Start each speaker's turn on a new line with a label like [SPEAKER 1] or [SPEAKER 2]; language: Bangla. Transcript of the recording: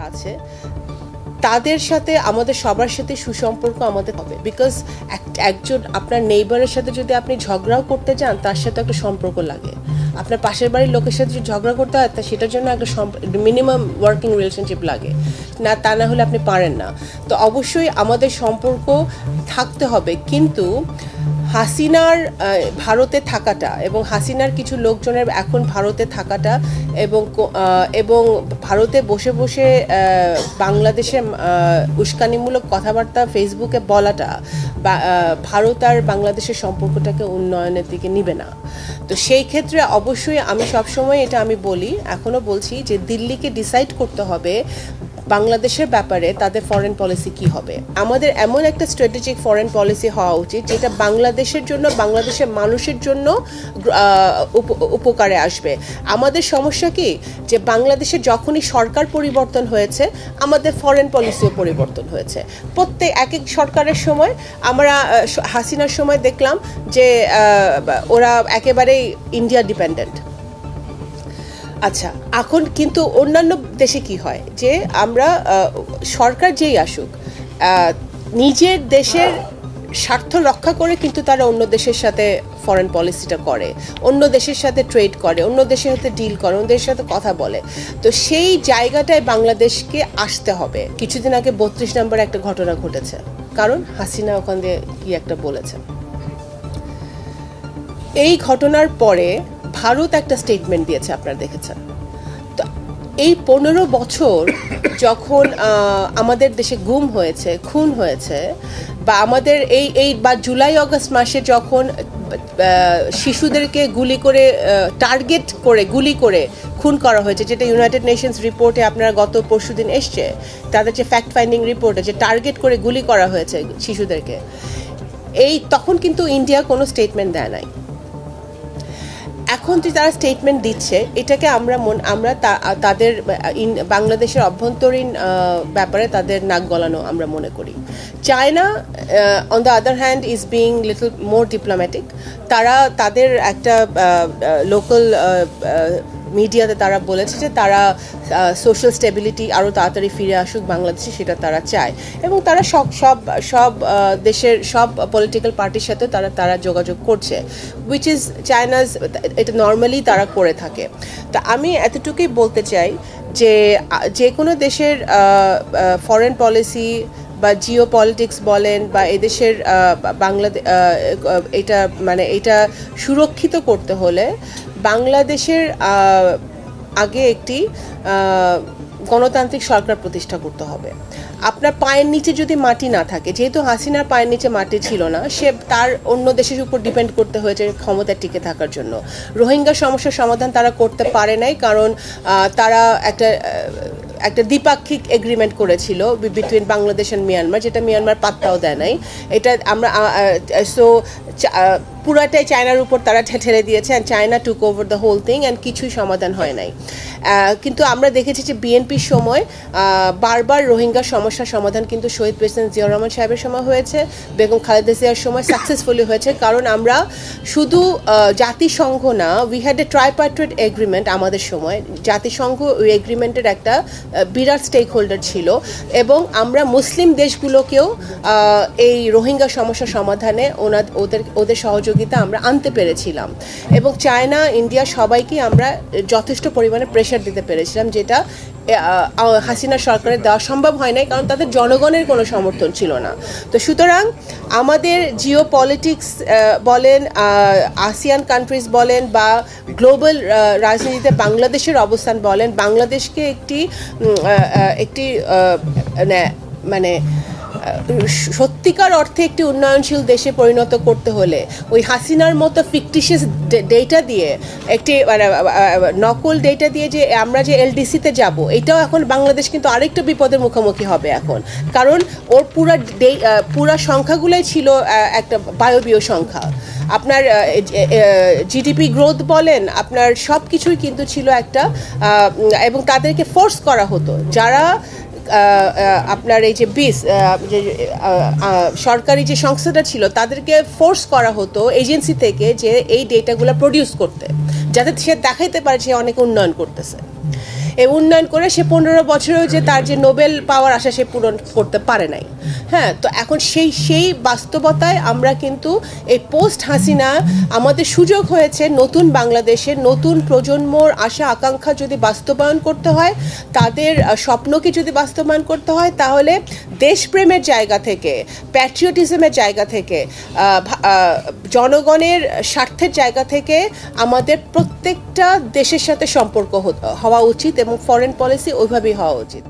[SPEAKER 1] আছে তাদের সাথে আমাদের সবার সাথে সুসম্পর্ক আমাদের হবে, বিকজ একজন আপনার নেইবারের সাথে যদি আপনি ঝগড়াও করতে চান তার সাথে একটা সম্পর্ক লাগে। আপনার পাশের বাড়ির লোকের সাথে যদি ঝগড়া করতে হয় তা সেটার জন্য একটা মিনিমাম ওয়ার্কিং রিলেশনশিপ লাগে না, তা না হলে আপনি পারেন না। তো অবশ্যই আমাদের সম্পর্ক থাকতে হবে, কিন্তু হাসিনার ভারতে থাকাটা এবং হাসিনার কিছু লোকজনের এখন ভারতে থাকাটা এবং ভারতে বসে বসে বাংলাদেশে উস্কানিমূলক কথাবার্তা ফেসবুকে বলাটা ভারত আর বাংলাদেশের সম্পর্কটাকে উন্নয়নের দিকে নিবে না। তো সেই ক্ষেত্রে অবশ্যই আমি সবসময় এটা আমি বলি, এখনও বলছি যে দিল্লিকে ডিসাইড করতে হবে বাংলাদেশের ব্যাপারে তাদের ফরেন পলিসি কি হবে। আমাদের এমন একটা স্ট্র্যাটেজিক ফরেন পলিসি হওয়া উচিত যেটা বাংলাদেশের জন্য, বাংলাদেশের মানুষের জন্য উপকারে আসবে। আমাদের সমস্যা কি যে বাংলাদেশে যখনই সরকার পরিবর্তন হয়েছে আমাদের ফরেন পলিসিও পরিবর্তন হয়েছে। প্রত্যেক এক এক সরকারের সময় আমরা হাসিনার সময় দেখলাম যে ওরা একেবারেই ইন্ডিয়া ডিপেন্ডেন্ট। আচ্ছা, এখন কিন্তু অন্যান্য দেশে কি হয় যে আমরা সরকার যেই আসুক নিজের দেশের স্বার্থ রক্ষা করে কিন্তু তারা অন্য দেশের সাথে ফরেন পলিসিটা করে, অন্য দেশের সাথে ট্রেড করে, অন্য দেশের সাথে ডিল করে, অন্য দেশের সাথে কথা বলে। তো সেই জায়গাটায় বাংলাদেশকে আসতে হবে। কিছুদিন আগে 32 নম্বর একটা ঘটনা ঘটেছে, কারণ হাসিনা ওখান দিয়ে কি একটা বলেছে। এই ঘটনার পরে ভারত একটা স্টেটমেন্ট দিয়েছে, আপনারা দেখেছেন। তো এই 15 বছর যখন আমাদের দেশে গুম হয়েছে, খুন হয়েছে, বা আমাদের এই বা জুলাই আগস্ট মাসে যখন শিশুদেরকে টার্গেট করে গুলি করে খুন করা হয়েছে, যেটা ইউনাইটেড নেশনস রিপোর্টে আপনারা গত পরশুদিন এসছে, তাদের যে ফ্যাক্ট ফাইন্ডিং রিপোর্টে যে টার্গেট করে গুলি করা হয়েছে শিশুদেরকে, তখন কিন্তু ইন্ডিয়া কোনো স্টেটমেন্ট দেয় নাই। এখন যে তারা স্টেটমেন্ট দিচ্ছে, এটাকে আমরা তাদের বাংলাদেশের অভ্যন্তরীণ ব্যাপারে তাদের নাক গলানো আমরা মনে করি। China on the other hand is being little more diplomatic. তারা তাদের একটা লোকাল মিডিয়াতে তারা বলেছে যে তারা সোশ্যাল স্টেবিলিটি আরও তাড়াতাড়ি ফিরে আসুক বাংলাদেশে, সেটা তারা চায়, এবং তারা সব দেশের সব পলিটিক্যাল পার্টির সাথে তারা যোগাযোগ করছে, উইচ ইজ চায়নাজ, এটা নর্মালি তারা করে থাকে। তা আমি এতটুকুই বলতে চাই যে কোনো দেশের ফরেন পলিসি বা জিও পলিটিক্স বলেন বা এদেশের এটা সুরক্ষিত করতে হলে বাংলাদেশের আগে একটি গণতান্ত্রিক সরকার প্রতিষ্ঠা করতে হবে। আপনার পায়ের নিচে যদি মাটি না থাকে, যেহেতু হাসিনার পায়ের নিচে মাটি ছিল না, সে তার অন্য দেশের উপর ডিপেন্ড করতে হয়েছে ক্ষমতা টিকে থাকার জন্য। রোহিঙ্গা সমস্যার সমাধান তারা করতে পারে নাই, কারণ তারা একটা দ্বিপাক্ষিক এগ্রিমেন্ট করেছিল বিটুইন বাংলাদেশ অ্যান্ড মিয়ানমার, যেটা মিয়ানমার পাত্তাও দেয় নাই। এটা আমরা পুরাটাই চায়নার উপর তারা ঠেলে দিয়েছে, and China took over the whole thing, and কিছুই সমাধান হয় নাই। কিন্তু আমরা দেখেছি যে বিএনপির সময় বারবার রোহিঙ্গা সমস্যার সমাধান কিন্তু শহীদ প্রেসিডেন্ট জিয়াউর রহমান সাহেবের সময় হয়েছে, বেগম খালেদা জিয়ার সময় সাকসেসফুলি হয়েছে, কারণ আমরা শুধু জাতিসংঘ না, উই হ্যাড এ ট্রাইপার্টেড এগ্রিমেন্ট। আমাদের সময় জাতিসংঘ ওই এগ্রিমেন্টের একটা বিরাট স্টেক হোল্ডার ছিল, এবং আমরা মুসলিম দেশগুলোকেও এই রোহিঙ্গা সমস্যা সমাধানে ওদের সহযোগিতা আমরা আনতে পেরেছিলাম, এবং চায়না, ইন্ডিয়া সবাইকে আমরা যথেষ্ট পরিমাণে প্রেশার দিতে পেরেছিলাম, যেটা হাসিনা সরকারের দেওয়া সম্ভব হয় নাই, কারণ তাদের জনগণের কোনো সমর্থন ছিল না। তো সুতরাং আমাদের জিও পলিটিক্স বলেন, আসিয়ান কান্ট্রিজ বলেন, বা গ্লোবাল রাজনীতিতে বাংলাদেশের অবস্থান বলেন, বাংলাদেশকে একটি মানে সত্যিকার অর্থে একটি উন্নয়নশীল দেশে পরিণত করতে হলে ওই হাসিনার মতো ফিকটিশিয়াস ডেটা দিয়ে, একটি নকল ডেটা দিয়ে যে আমরা যে এলডিসিতে যাব, এটাও এখন বাংলাদেশ কিন্তু আরেকটা বিপদের মুখোমুখি হবে এখন, কারণ ওর পুরা সংখ্যাগুলোই ছিল একটা বায়বীয় সংখ্যা। আপনার জিডিপি গ্রোথ বলেন, আপনার সব কিছুই কিন্তু ছিল একটা, এবং তাদেরকে ফোর্স করা হতো, যারা আপনার এই যে সরকারি যে সংস্থাটা ছিল তাদেরকে ফোর্স করা হতো এজেন্সি থেকে যে এই ডেটাগুলো প্রডিউস করতে, যাতে সে দেখাইতে পারে সে অনেক উন্নয়ন করতেছে। এই উন্নয়ন করে সে 15 বছরেও যে তার যে নোবেল পাওয়ার আশা সে পূরণ করতে পারে নাই। হ্যাঁ, তো এখন সেই বাস্তবতায় আমরা কিন্তু এই পোস্ট হাসিনা আমাদের সুযোগ হয়েছে নতুন বাংলাদেশের নতুন প্রজন্মর আশা আকাঙ্ক্ষা যদি বাস্তবায়ন করতে হয়, তাদের স্বপ্নকে যদি বাস্তবায়ন করতে হয়, তাহলে দেশপ্রেমের জায়গা থেকে, প্যাট্রিয়টিজমের জায়গা থেকে, জনগণের স্বার্থের জায়গা থেকে আমাদের প্রত্যেকটা দেশের সাথে সম্পর্ক হওয়া উচিত এবং ফরেন পলিসি ওইভাবেই হওয়া উচিত।